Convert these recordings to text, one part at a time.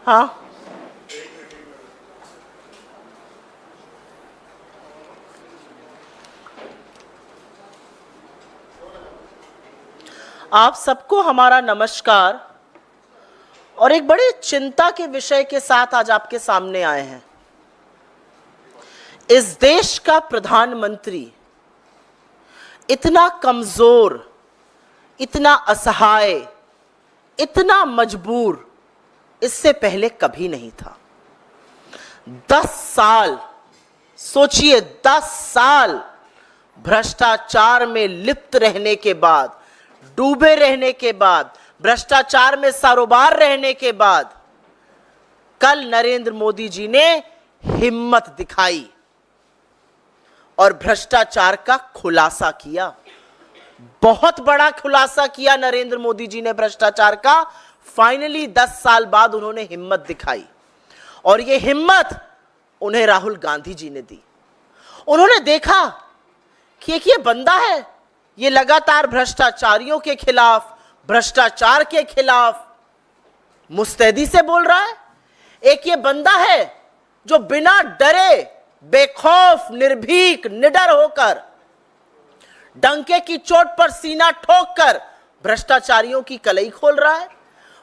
हाँ, आप सबको हमारा नमस्कार और एक बड़ी चिंता के विषय के साथ आज आपके सामने आए हैं। इस देश का प्रधानमंत्री इतना कमजोर, इतना असहाय, इतना मजबूर इससे पहले कभी नहीं था। 10 साल सोचिए, 10 साल भ्रष्टाचार में लिप्त रहने के बाद, डूबे रहने के बाद, भ्रष्टाचार में सरोबार रहने के बाद कल नरेंद्र मोदी जी ने हिम्मत दिखाई और भ्रष्टाचार का खुलासा किया। बहुत बड़ा खुलासा किया नरेंद्र मोदी जी ने भ्रष्टाचार का। फाइनली 10 साल बाद उन्होंने हिम्मत दिखाई और ये हिम्मत उन्हें राहुल गांधी जी ने दी। उन्होंने देखा कि एक ये बंदा है, ये लगातार भ्रष्टाचारियों के खिलाफ, भ्रष्टाचार के खिलाफ मुस्तैदी से बोल रहा है। एक ये बंदा है जो बिना डरे, बेखौफ, निर्भीक, निडर होकर, डंके की चोट पर सीना ठोककर भ्रष्टाचारियों की कलई खोल रहा है।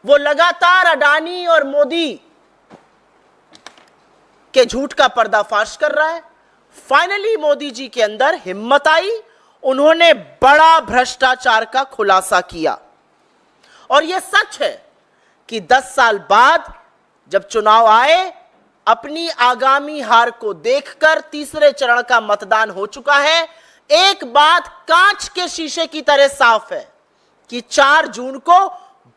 वो लगातार अडानी और मोदी के झूठ का पर्दाफाश कर रहा है। फाइनली मोदी जी के अंदर हिम्मत आई, उन्होंने बड़ा भ्रष्टाचार का खुलासा किया। और यह सच है कि 10 साल बाद जब चुनाव आए, अपनी आगामी हार को देखकर तीसरे चरण का मतदान हो चुका है। एक बात कांच के शीशे की तरह साफ है कि 4 जून को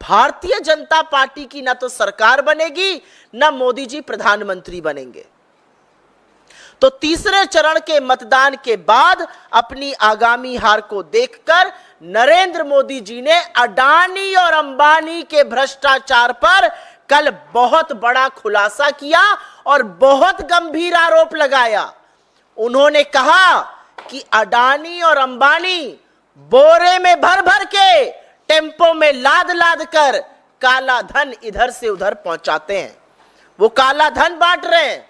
भारतीय जनता पार्टी की न तो सरकार बनेगी, न मोदी जी प्रधानमंत्री बनेंगे। तो तीसरे चरण के मतदान के बाद अपनी आगामी हार को देखकर नरेंद्र मोदी जी ने अडानी और अंबानी के भ्रष्टाचार पर कल बहुत बड़ा खुलासा किया और बहुत गंभीर आरोप लगाया। उन्होंने कहा कि अडानी और अंबानी बोरे में भर भर के, टेम्पो में लाद लाद कर काला धन इधर से उधर पहुंचाते हैं। वो काला धन बांट रहे हैं।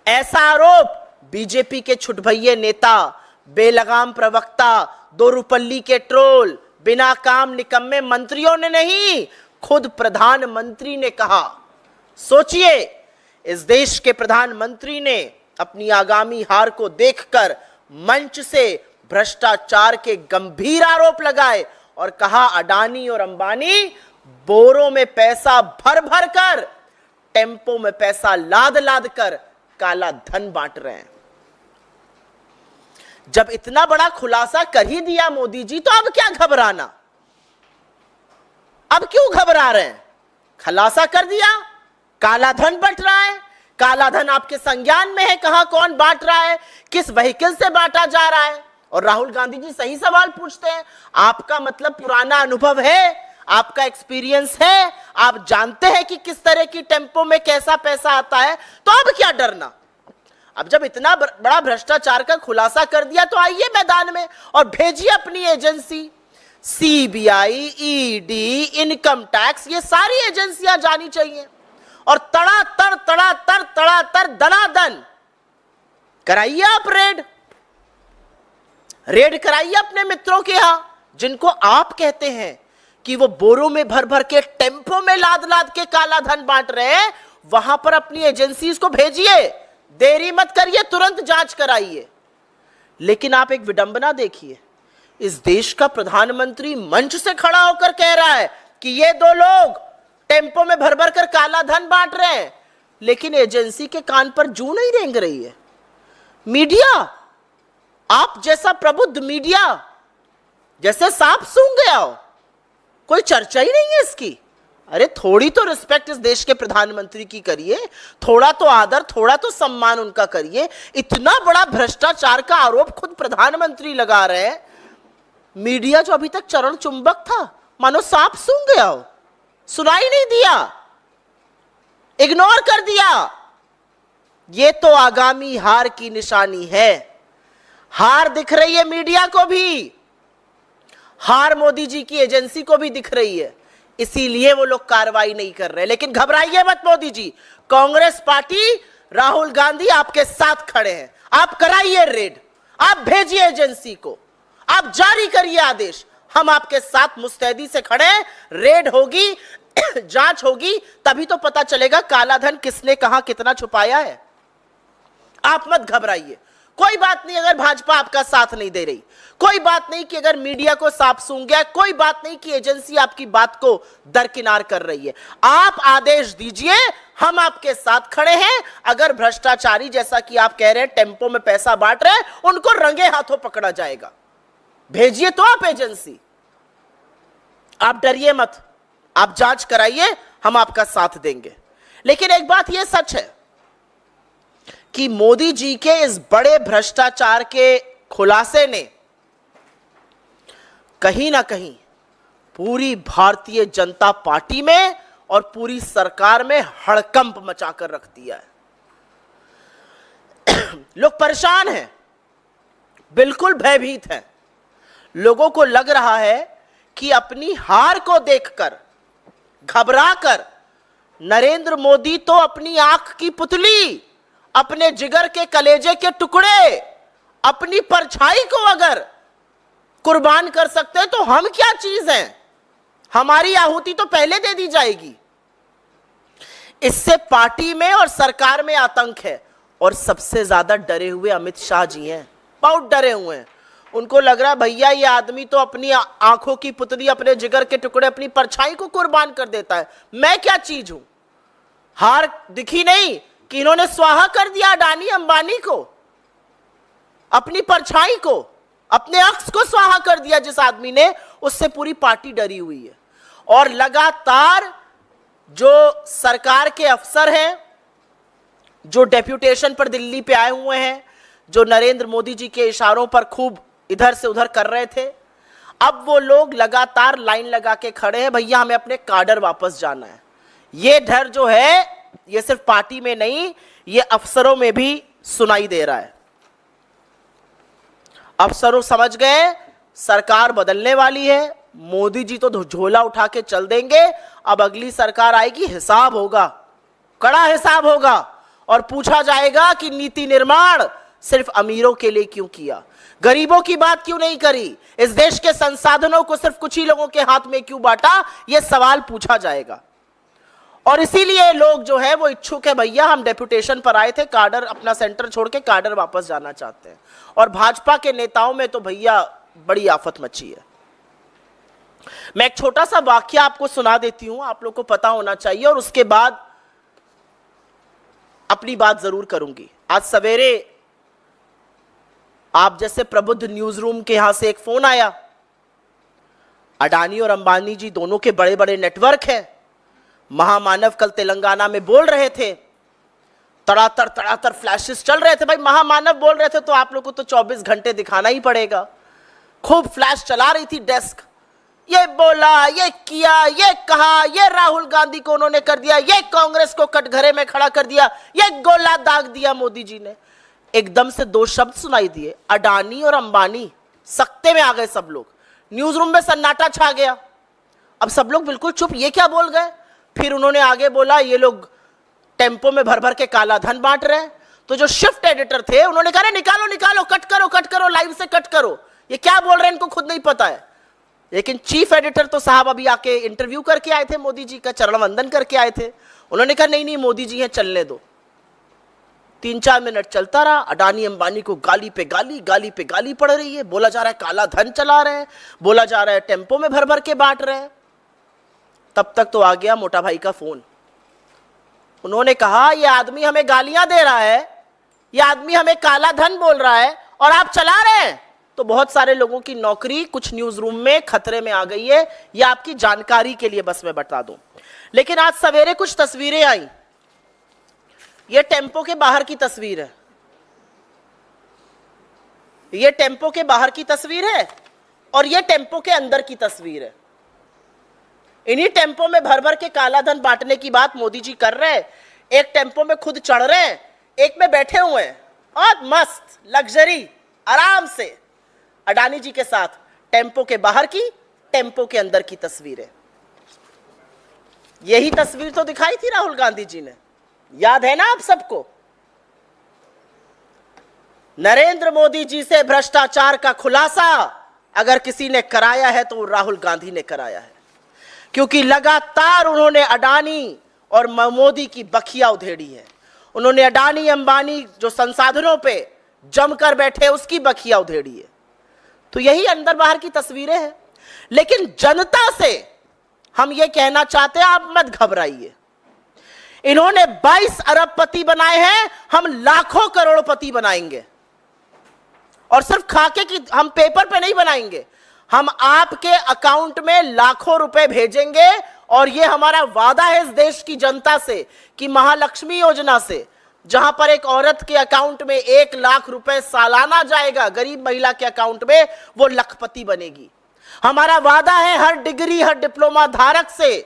ऐसा आरोप बीजेपी के छुटभैये नेता, बेलगाम प्रवक्ता, दो रुपल्ली के ट्रोल, बिना काम निकम्मे मंत्रियों ने नहीं, खुद प्रधानमंत्री ने कहा। सोचिए, इस देश के प्रधानमंत्री ने अपनी आगामी हार को देखकर मंच से भ्रष्टाचार के गंभीर आरोप लगाए और कहा अडानी और अंबानी बोरों में पैसा भर भर कर, टेम्पो में पैसा लाद लाद कर काला धन बांट रहे हैं। जब इतना बड़ा खुलासा कर ही दिया मोदी जी, तो अब क्या घबराना? अब क्यों घबरा रहे हैं? खुलासा कर दिया, काला धन बंट रहा है। काला धन आपके संज्ञान में है, कहां कौन बांट रहा है, किस व्हीकल से बांटा जा रहा है। और राहुल गांधी जी सही सवाल पूछते हैं। आपका मतलब पुराना अनुभव है, आपका एक्सपीरियंस है, आप जानते हैं कि किस तरह की टेम्पो में कैसा पैसा आता है, तो अब क्या डरना? अब जब इतना बड़ा भ्रष्टाचार का खुलासा कर दिया, तो आइए मैदान में और भेजिए अपनी agency. CBI, ED, income tax, ये सारी एजेंसियां जानी चाहिए और तड़ातर दनादन कराइए आप रेड कराइए अपने मित्रों के यहां, जिनको आप कहते हैं कि वो बोरों में भर भर के, टेम्पो में लाद लाद के काला धन बांट रहे हैं। वहां पर अपनी एजेंसीज को भेजिए, देरी मत करिए, तुरंत जांच कराइए। लेकिन आप एक विडंबना देखिए, इस देश का प्रधानमंत्री मंच से खड़ा होकर कह रहा है कि ये 2 लोग टेम्पो में भर भर कर काला धन बांट रहे हैं, लेकिन एजेंसी के कान पर जू नहीं रेंग रही है। मीडिया, आप जैसा प्रबुद्ध मीडिया जैसे सांप सूंघ गया हो, कोई चर्चा ही नहीं है इसकी। अरे थोड़ी तो रिस्पेक्ट इस देश के प्रधानमंत्री की करिए, थोड़ा तो आदर, थोड़ा तो सम्मान उनका करिए। इतना बड़ा भ्रष्टाचार का आरोप खुद प्रधानमंत्री लगा रहे हैं, मीडिया जो अभी तक चरण चुंबक था, मानो सांप सूंघ गया हो, सुनाई नहीं दिया, इग्नोर कर दिया। ये तो आगामी हार की निशानी है। हार दिख रही है मीडिया को भी, हार मोदी जी की एजेंसी को भी दिख रही है। इसीलिए वो लोग कार्रवाई नहीं कर रहे। लेकिन घबराइए मत मोदी जी, कांग्रेस पार्टी, राहुल गांधी आपके साथ खड़े हैं। आप कराइए रेड, आप भेजिए एजेंसी को, आप जारी करिए आदेश, हम आपके साथ मुस्तैदी से खड़े हैं। रेड होगी, जांच होगी, तभी तो पता चलेगा काला धन किसने कहां कितना छुपाया है। आप मत घबराइए, कोई बात नहीं अगर भाजपा आपका साथ नहीं दे रही, कोई बात नहीं कि अगर मीडिया को सांप सूंघ गया, कोई बात नहीं कि एजेंसी आपकी बात को दरकिनार कर रही है। आप आदेश दीजिए, हम आपके साथ खड़े हैं। अगर भ्रष्टाचारी जैसा कि आप कह रहे हैं टेम्पो में पैसा बांट रहे हैं, उनको रंगे हाथों पकड़ा जाएगा। भेजिए तो आप एजेंसी, आप डरिए मत, आप जांच कराइए, हम आपका साथ देंगे। लेकिन एक बात यह सच है कि मोदी जी के इस बड़े भ्रष्टाचार के खुलासे ने कहीं ना कहीं पूरी भारतीय जनता पार्टी में और पूरी सरकार में हड़कंप मचाकर रख दिया है। लोग परेशान हैं, बिल्कुल भयभीत हैं। लोगों को लग रहा है कि अपनी हार को देखकर, घबराकर नरेंद्र मोदी तो अपनी आंख की पुतली, अपने जिगर के कलेजे के टुकड़े, अपनी परछाई को अगर कुर्बान कर सकते हैं तो हम क्या चीज हैं, हमारी आहुति तो पहले दे दी जाएगी। इससे पार्टी में और सरकार में आतंक है। और सबसे ज्यादा डरे हुए अमित शाह जी हैं, बहुत डरे हुए हैं। उनको लग रहा है भैया ये आदमी तो अपनी आंखों की पुतली, अपने जिगर के टुकड़े, अपनी परछाई को कुर्बान कर देता है, मैं क्या चीज हूं। हार दिखी नहीं कि इन्होंने स्वाहा कर दिया अडानी अंबानी को, अपनी परछाई को, अपने अक्स को स्वाहा कर दिया जिस आदमी ने, उससे पूरी पार्टी डरी हुई है। और लगातार जो सरकार के अफसर हैं, जो डेप्यूटेशन पर दिल्ली पे आए हुए हैं, जो नरेंद्र मोदी जी के इशारों पर खूब इधर से उधर कर रहे थे, अब वो लोग लगातार लाइन लगा के खड़े हैं, भैया हमें अपने काडर वापस जाना है। ये डर जो है ये सिर्फ पार्टी में नहीं, ये अफसरों में भी सुनाई दे रहा है। अफसरों समझ गए सरकार बदलने वाली है, मोदी जी तो झोला उठा के चल देंगे, अब अगली सरकार आएगी, हिसाब होगा, कड़ा हिसाब होगा, और पूछा जाएगा कि नीति निर्माण सिर्फ अमीरों के लिए क्यों किया, गरीबों की बात क्यों नहीं करी, इस देश के संसाधनों को सिर्फ कुछ ही लोगों के हाथ में क्यों बांटा, यह सवाल पूछा जाएगा। और इसीलिए लोग जो है वो इच्छुक है, भैया हम डेप्यूटेशन पर आए थे, काडर अपना सेंटर छोड़ के काडर वापस जाना चाहते हैं। और भाजपा के नेताओं में तो भैया बड़ी आफत मची है। मैं एक छोटा सा वाक्य आपको सुना देती हूं, आप लोग को पता होना चाहिए, और उसके बाद अपनी बात जरूर करूंगी। आज सवेरे आप जैसे प्रबुद्ध न्यूज रूम के यहां से एक फोन आया। अडानी और अंबानी जी दोनों के बड़े बड़े नेटवर्क हैं। महामानव कल तेलंगाना में बोल रहे थे, तड़ातर फ्लैशेस चल रहे थे। भाई महामानव बोल रहे थे तो आप लोग को तो 24 घंटे दिखाना ही पड़ेगा। खूब फ्लैश चला रही थी डेस्क, ये बोला, ये किया, ये कहा, ये राहुल गांधी को उन्होंने कर दिया, ये कांग्रेस को कटघरे में खड़ा कर दिया, ये गोला दाग दिया मोदी जी ने। एकदम से दो शब्द सुनाई दिए, अडानी और अंबानी। सख्ते में आ गए सब लोग, न्यूज रूम में सन्नाटा छा गया। अब सब लोग बिल्कुल चुप, ये क्या बोल गए। फिर उन्होंने आगे बोला ये लोग टेम्पो में भर भर के काला धन बांट रहे हैं। तो जो शिफ्ट एडिटर थे उन्होंने कहा निकालो निकालो, कट करो, लाइव से कट करो, ये क्या बोल रहे हैं इनको खुद नहीं पता है। लेकिन चीफ एडिटर तो साहब अभी आके इंटरव्यू करके आए थे, मोदी जी का चरण वंदन करके आए थे। उन्होंने कहा नहीं मोदी जी हैं, चलने दो। 3-4 मिनट चलता रहा। अडानी अंबानी को गाली पे गाली पड़ रही है। बोला जा रहा है काला धन चला रहे हैं, बोला जा रहा है टेम्पो में भर भर के बांट रहे हैं। तब तक तो आ गया मोटा भाई का फोन। उन्होंने कहा ये आदमी हमें गालियां दे रहा है, ये आदमी हमें काला धन बोल रहा है और आप चला रहे हैं। तो बहुत सारे लोगों की नौकरी कुछ न्यूज रूम में खतरे में आ गई है। ये आपकी जानकारी के लिए बस मैं बता दूं। लेकिन आज सवेरे कुछ तस्वीरें आई। ये टेम्पो के बाहर की तस्वीर है, ये टेम्पो के बाहर की तस्वीर है और ये टेम्पो के अंदर की तस्वीर है। इन्हीं टेम्पो में भर भर के काला धन बांटने की बात मोदी जी कर रहे हैं। एक टेम्पो में खुद चढ़ रहे हैं, एक में बैठे हुए हैं, बहुत मस्त लग्जरी आराम से अडानी जी के साथ। टेम्पो के बाहर की, टेम्पो के अंदर की तस्वीरें। यही तस्वीर तो दिखाई थी राहुल गांधी जी ने, याद है ना आप सबको। नरेंद्र मोदी जी से भ्रष्टाचार का खुलासा अगर किसी ने कराया है तो राहुल गांधी ने कराया है, क्योंकि लगातार उन्होंने अडानी और मोदी की बखिया उधेड़ी है। उन्होंने अडानी अंबानी जो संसाधनों पे जमकर बैठे उसकी बखिया उधेड़ी है। तो यही अंदर बाहर की तस्वीरें हैं। लेकिन जनता से हम ये कहना चाहते हैं, आप मत घबराइए। इन्होंने 22 अरबपति बनाए हैं, हम लाखों करोड़पति बनाएंगे। और सिर्फ खाके की हम पेपर पे नहीं बनाएंगे, हम आपके अकाउंट में लाखों रुपए भेजेंगे। और ये हमारा वादा है इस देश की जनता से कि महालक्ष्मी योजना से, जहां पर एक औरत के अकाउंट में 1 लाख रुपए सालाना जाएगा, गरीब महिला के अकाउंट में वो लखपति बनेगी। हमारा वादा है हर डिग्री हर डिप्लोमा धारक से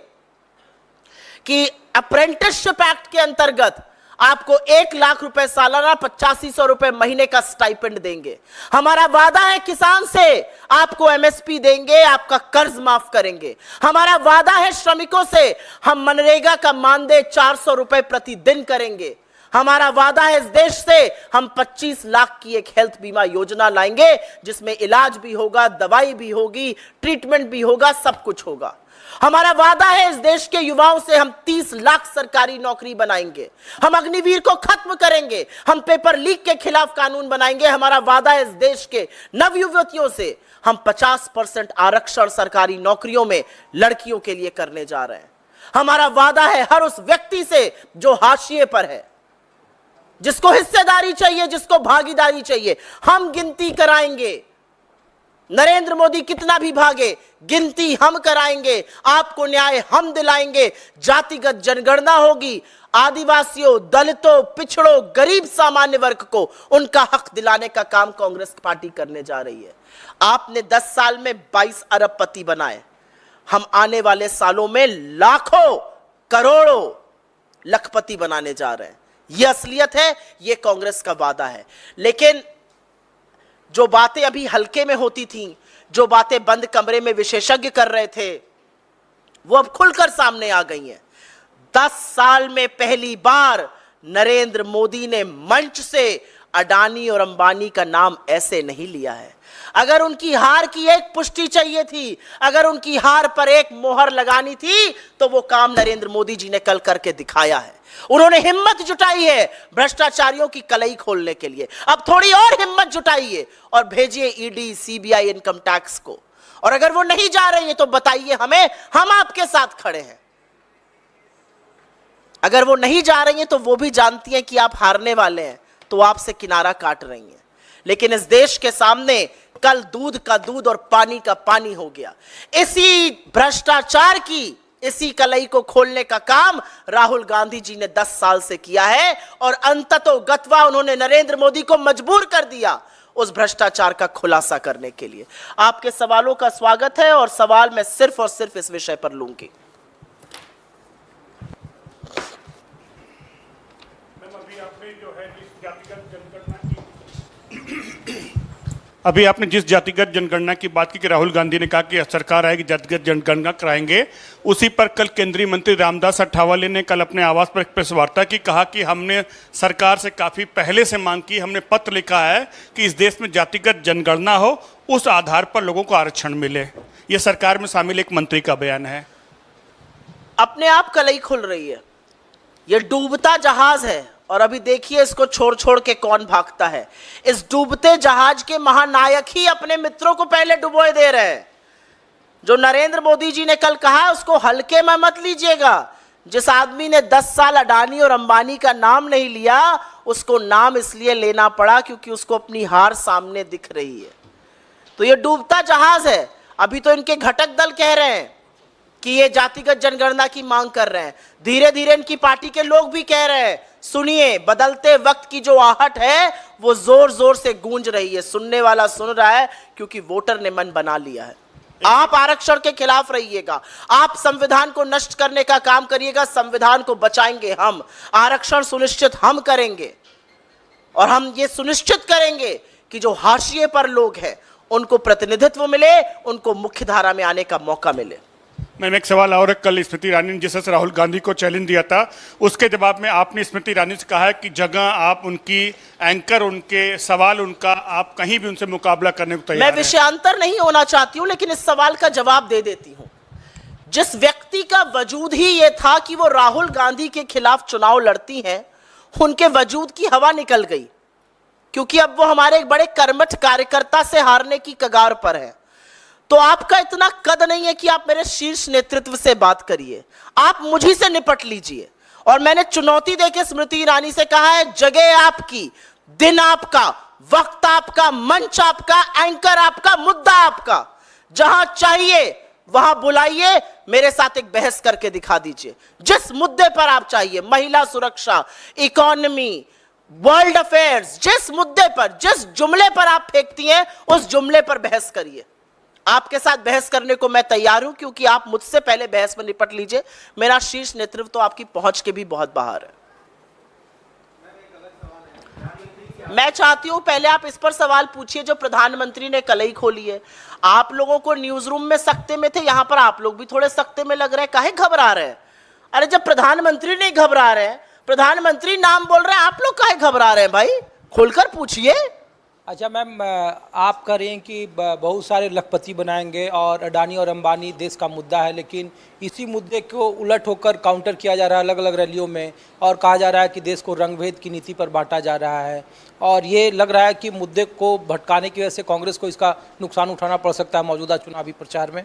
कि अप्रेंटिसशिप एक्ट के अंतर्गत आपको 1 लाख रुपए सालाना 8500 रुपए महीने का स्टाइपेंड देंगे। हमारा वादा है किसान से आपको एमएसपी देंगे, आपका कर्ज माफ करेंगे। हमारा वादा है श्रमिकों से हम मनरेगा का मानदेय 400 रुपए प्रतिदिन करेंगे। हमारा वादा है इस देश से हम 25 लाख की एक हेल्थ बीमा योजना लाएंगे, जिसमें इलाज भी होगा, दवाई भी होगी, ट्रीटमेंट भी होगा, सब कुछ होगा। हमारा वादा है इस देश के युवाओं से हम 30 लाख सरकारी नौकरी बनाएंगे। हम अग्निवीर को खत्म करेंगे, हम पेपर लीक के खिलाफ कानून बनाएंगे। हमारा वादा है इस देश के नवयुवतियों से हम 50% आरक्षण सरकारी नौकरियों में लड़कियों के लिए करने जा रहे हैं। हमारा वादा है हर उस व्यक्ति से जो हाशिए पर है, जिसको हिस्सेदारी चाहिए, जिसको भागीदारी चाहिए, हम गिनती कराएंगे। नरेंद्र मोदी कितना भी भागे, गिनती हम कराएंगे, आपको न्याय हम दिलाएंगे। जातिगत जनगणना होगी, आदिवासियों, दलितों, पिछड़ों, गरीब सामान्य वर्ग को उनका हक दिलाने का काम कांग्रेस पार्टी करने जा रही है। आपने 10 साल में 22 अरबपति बनाए, हम आने वाले सालों में लाखों करोड़ों लखपति बनाने जा रहे हैं। यह असलियत है, यह कांग्रेस का वादा है। लेकिन जो बातें अभी हल्के में होती थीं, जो बातें बंद कमरे में विशेषज्ञ कर रहे थे, वो अब खुलकर सामने आ गई हैं। 10 साल में पहली बार नरेंद्र मोदी ने मंच से अडानी और अंबानी का नाम ऐसे नहीं लिया है। अगर उनकी हार की एक पुष्टि चाहिए थी, अगर उनकी हार पर एक मोहर लगानी थी, तो वो काम नरेंद्र मोदी जी ने कल करके दिखाया है। उन्होंने हिम्मत जुटाई है भ्रष्टाचारियों की कलई खोलने के लिए। अब थोड़ी और हिम्मत जुटाइए और भेजिए ईडी, सीबीआई, इनकम टैक्स को। और अगर वो नहीं जा रही है तो बताइए हमें, हम आपके साथ खड़े हैं। अगर वो नहीं जा रही है तो वो भी जानती हैं कि आप हारने वाले हैं, तो आपसे किनारा काट रही हैं। लेकिन इस देश के सामने कल दूध का दूध और पानी का पानी हो गया। इसी भ्रष्टाचार की, इसी कलई को खोलने का काम राहुल गांधी जी ने 10 साल से किया है। और अंततोगत्वा उन्होंने नरेंद्र मोदी को मजबूर कर दिया उस भ्रष्टाचार का खुलासा करने के लिए। आपके सवालों का स्वागत है और सवाल मैं सिर्फ और सिर्फ इस विषय पर लूंगी। अभी आपने जिस जातिगत जनगणना की बात की कि राहुल गांधी ने कहा कि सरकार आएगी जातिगत जनगणना कराएंगे, उसी पर कल केंद्रीय मंत्री रामदास अठावले ने कल अपने आवास पर एक प्रेस वार्ता की, कहा कि हमने सरकार से काफ़ी पहले से मांग की, हमने पत्र लिखा है कि इस देश में जातिगत जनगणना हो, उस आधार पर लोगों को आरक्षण मिले। ये सरकार में शामिल एक मंत्री का बयान है। अपने आप कलई खुल रही है, ये डूबता जहाज है और अभी देखिए इसको छोड़ छोड़ के कौन भागता है। इस डूबते जहाज के महानायक ही अपने मित्रों को पहले डुबोए दे रहे हैं। जो नरेंद्र मोदी जी ने कल कहा उसको हल्के में मत लीजिएगा। जिस आदमी ने 10 साल अडानी और अंबानी का नाम नहीं लिया, उसको नाम इसलिए लेना पड़ा क्योंकि उसको अपनी हार सामने दिख रही है। तो ये डूबता जहाज है। अभी तो इनके घटक दल कह रहे हैं कि ये जातिगत जनगणना की मांग कर रहे हैं, धीरे धीरे इनकी पार्टी के लोग भी कह रहे हैं। सुनिए, बदलते वक्त की जो आहट है वो जोर जोर से गूंज रही है। सुनने वाला सुन रहा है क्योंकि वोटर ने मन बना लिया है। आप आरक्षण के खिलाफ रहिएगा, आप संविधान को नष्ट करने का काम करिएगा, संविधान को बचाएंगे हम, आरक्षण सुनिश्चित हम करेंगे। और हम ये सुनिश्चित करेंगे कि जो हाशिए पर लोग हैं उनको प्रतिनिधित्व मिले, उनको मुख्य धारा में आने का मौका मिले। मैम एक सवाल और है, कल स्मृति ईरानी ने जिस तरह से राहुल गांधी को चैलेंज दिया था, उसके जवाब में आपने स्मृति ईरानी से कहा है कि जगह आप उनकी एंकर, उनके सवाल उनका, आप कहीं भी उनसे मुकाबला करने को तैयार मैं हैं। विषयांतर नहीं होना चाहती हूं, लेकिन इस सवाल का जवाब दे देती हूं। जिस व्यक्ति का वजूद ही यह था कि वो राहुल गांधी के खिलाफ चुनाव लड़ती हैं, उनके वजूद की हवा निकल गई, क्योंकि अब वो हमारे एक बड़े कर्मठ कार्यकर्ता से हारने की कगार पर है। तो आपका इतना कद नहीं है कि आप मेरे शीर्ष नेतृत्व से बात करिए, आप मुझी से निपट लीजिए। और मैंने चुनौती देके स्मृति ईरानी से कहा है, जगह आपकी, दिन आपका, वक्त आपका, मंच आपका, एंकर आपका, मुद्दा आपका, जहां चाहिए वहां बुलाइए, मेरे साथ एक बहस करके दिखा दीजिए। जिस मुद्दे पर आप चाहिए, महिला सुरक्षा, इकोनॉमी, वर्ल्ड अफेयर्स, जिस मुद्दे पर, जिस जुमले पर आप फेंकती हैं, उस जुमले पर बहस करिए। आपके साथ बहस करने को मैं तैयार हूं, क्योंकि आप मुझसे पहले बहस में निपट लीजिए। मेरा शीर्ष नेतृत्व तो आपकी पहुंच के भी बहुत बाहर है। मैं चाहती हूं पहले आप इस पर सवाल पूछिए जो प्रधानमंत्री ने कलई खोली है। आप लोगों को न्यूज रूम में सख्ते में थे, यहां पर आप लोग भी थोड़े सख्ते में लग रहे हैं। काहे घबरा रहे हैं? अरे जब प्रधानमंत्री नहीं घबरा रहे हैं, प्रधानमंत्री नाम बोल रहे हैं, आप लोग काहे घबरा रहे हैं? भाई खुलकर पूछिए। अच्छा मैम, आप कह रहे हैं कि बहुत सारे लखपति बनाएंगे और अडानी और अंबानी देश का मुद्दा है, लेकिन इसी मुद्दे को उलट होकर काउंटर किया जा रहा है अलग अलग रैलियों में, और कहा जा रहा है कि देश को रंगभेद की नीति पर बांटा जा रहा है, और ये लग रहा है कि मुद्दे को भटकाने की वजह से कांग्रेस को इसका नुकसान उठाना पड़ सकता है मौजूदा चुनावी प्रचार में।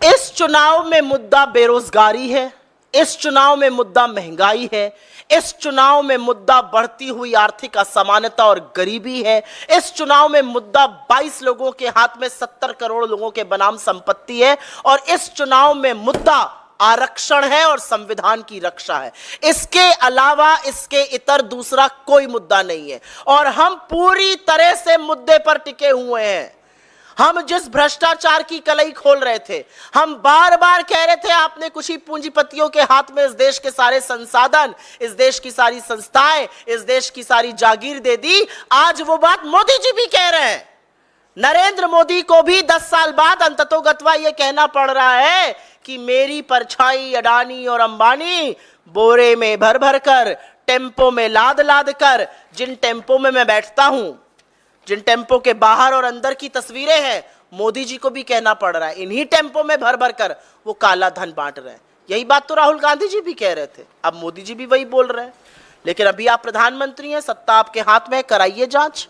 इस चुनाव में मुद्दा बेरोजगारी है, इस चुनाव में मुद्दा महंगाई है, इस चुनाव में मुद्दा बढ़ती हुई आर्थिक असमानता और गरीबी है, इस चुनाव में मुद्दा 22 लोगों के हाथ में 70 करोड़ लोगों के बनाम संपत्ति है, और इस चुनाव में मुद्दा आरक्षण है और संविधान की रक्षा है। इसके अलावा, इसके इतर दूसरा कोई मुद्दा नहीं है, और हम पूरी तरह से मुद्दे पर टिके हुए हैं। हम जिस भ्रष्टाचार की कलई खोल रहे थे, हम बार बार कह रहे थे आपने कुछ ही पूंजीपतियों के हाथ में इस देश के सारे संसाधन, इस देश की सारी संस्थाएं, इस देश की सारी जागीर दे दी। आज वो बात मोदी जी भी कह रहे हैं। नरेंद्र मोदी को भी 10 साल बाद अंततोगत्वा ये कहना पड़ रहा है कि मेरी परछाई अडानी और अंबानी बोरे में भर भर कर, टेम्पो में लाद लाद कर, जिन टेम्पो में मैं बैठता हूं, जिन टेम्पो के बाहर और अंदर की तस्वीरें हैं, मोदी जी को भी कहना पड़ रहा है, इन्हीं टेम्पो में भर भर कर वो काला धन बांट रहे हैं। यही बात तो राहुल गांधी जी भी कह रहे थे, अब मोदी जी भी वही बोल रहे हैं। लेकिन अभी आप प्रधानमंत्री हैं, सत्ता आपके हाथ में है, कराइए जांच।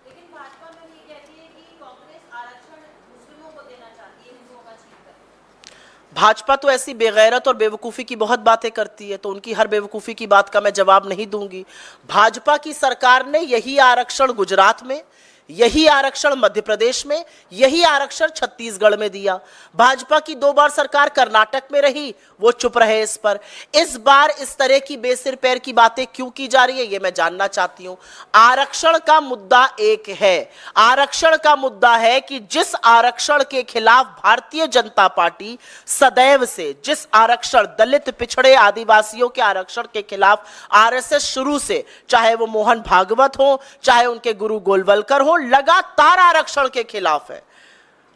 लेकिन भाजपा में ये कहती है कि कांग्रेस आरक्षण मुस्लिमों को देना चाहती है, हिंदुओं का छीनकर। भाजपा तो ऐसी बेगैरत और बेवकूफ़ी की बहुत बातें करती है, तो उनकी हर बेवकूफ़ी की बात का मैं जवाब नहीं दूंगी। भाजपा की सरकार ने यही आरक्षण गुजरात में, यही आरक्षण मध्य प्रदेश में, यही आरक्षण छत्तीसगढ़ में दिया। भाजपा की 2 बार सरकार कर्नाटक में रही, वो चुप रहे इस पर। इस बार इस तरह की बेसिर पैर की बातें क्यों की जा रही है, ये मैं जानना चाहती हूं। आरक्षण का मुद्दा एक है, आरक्षण का मुद्दा है कि जिस आरक्षण के खिलाफ भारतीय जनता पार्टी सदैव से, जिस आरक्षण दलित, पिछड़े, आदिवासियों के आरक्षण के खिलाफ आरएसएस शुरू से, चाहे वो मोहन भागवत हो, चाहे उनके गुरु गोलवलकर हो, लगातार आरक्षण के खिलाफ है।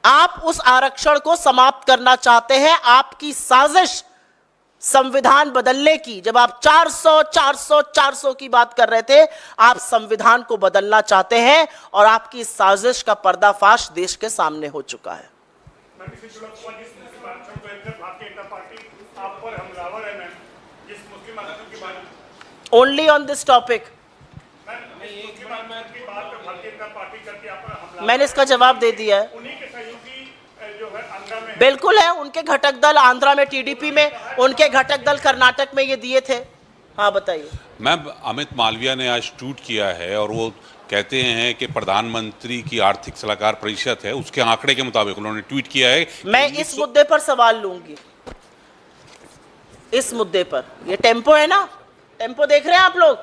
आप उस आरक्षण को समाप्त करना चाहते हैं। आपकी साजिश संविधान बदलने की, जब आप 400 की बात कर रहे थे, आप संविधान को बदलना चाहते हैं, और आपकी साजिश का पर्दाफाश देश के सामने हो चुका है। ओनली ऑन दिस टॉपिक मैंने इसका जवाब दे दिया है। बिल्कुल है, उनके घटक दल आंध्रा में टीडीपी में, उनके घटक दल कर्नाटक में ये दिए थे। हाँ बताइए। मैम, अमित मालविया ने आज ट्वीट किया है और वो कहते हैं कि प्रधानमंत्री की आर्थिक सलाहकार परिषद है, उसके आंकड़े के मुताबिक उन्होंने ट्वीट किया है। मैं इस मुद्दे पर सवाल लूंगी, इस मुद्दे पर। ये टेम्पो है ना, टेम्पो देख रहे हैं आप लोग,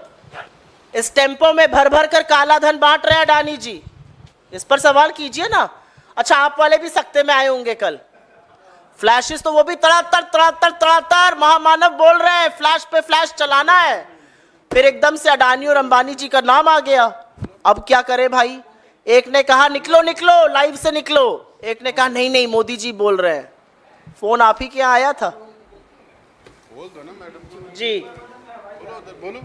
इस टेम्पो में भर भर कर काला धन बांट रहे हैं अडानी जी, इस पर सवाल कीजिए ना। अच्छा, आप वाले भी सख्ते में आए होंगे कल, फ्लैशेस तो वो भी तड़ातर महामानव बोल रहे हैं, फ्लैश पे फ्लैश चलाना है, फिर एकदम से अडानी और अंबानी जी का नाम आ गया। अब क्या करे भाई, एक ने कहा निकलो निकलो लाइव से निकलो, एक ने कहा नहीं नहीं मोदी जी बोल रहे हैं। फोन आप ही के यहाँ आया था? बोल दो ना मैडम। जी बोलो।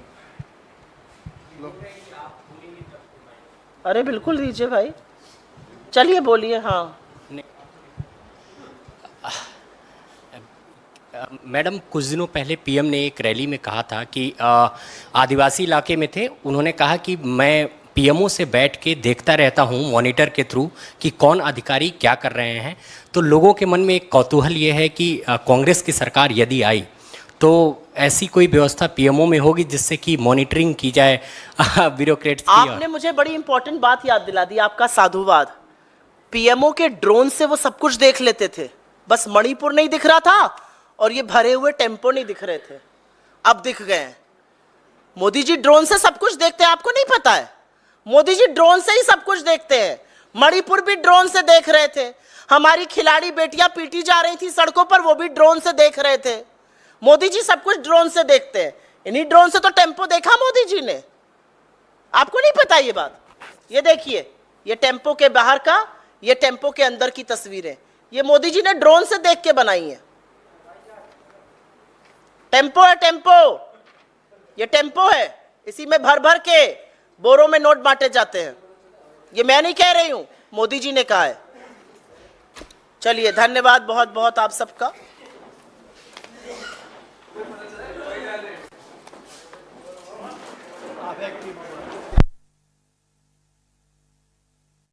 अरे बिल्कुल दीजिए भाई, चलिए बोलिए। हाँ मैडम, कुछ दिनों पहले पीएम ने एक रैली में कहा था कि आदिवासी इलाके में थे, उन्होंने कहा कि मैं पीएमओ से बैठ के देखता रहता हूं मॉनिटर के थ्रू कि कौन अधिकारी क्या कर रहे हैं। तो लोगों के मन में एक कौतूहल ये है कि कांग्रेस की सरकार यदि आई तो ऐसी कोई व्यवस्था पीएमओ में होगी जिससे कि मॉनिटरिंग की जाए ब्यूरोक्रेट्स की। आपने मुझे बड़ी इंपॉर्टेंट बात याद दिला दी, आपका साधुवाद। पीएमओ के ड्रोन से वो सब कुछ देख लेते थे, बस मणिपुर नहीं दिख रहा था और ये भरे हुए टेम्पो नहीं दिख रहे थे, अब दिख गए हैं। मोदी जी ड्रोन से सब कुछ देखते हैं, आपको नहीं पता है? मोदी जी ड्रोन से ही सब कुछ देखते हैं। मणिपुर भी ड्रोन से देख रहे थे, हमारी खिलाड़ी बेटियां पीटी जा रही थी सड़कों पर, वो भी ड्रोन से देख रहे थे। मोदी जी सब कुछ ड्रोन से देखते हैं। इन्हीं ड्रोन से तो टेम्पो देखा मोदी जी ने, आपको नहीं पता ये बात? ये देखिए, ये टेम्पो के बाहर का, ये टेम्पो के अंदर की तस्वीरें, ये मोदी जी ने ड्रोन से देख के बनाई है। टेम्पो है, टेम्पो, ये टेम्पो है, इसी में भर भर के बोरों में नोट बांटे जाते हैं। ये मैं नहीं कह रही हूं, मोदी जी ने कहा है। चलिए, धन्यवाद बहुत बहुत आप सबका। आप एक्टिव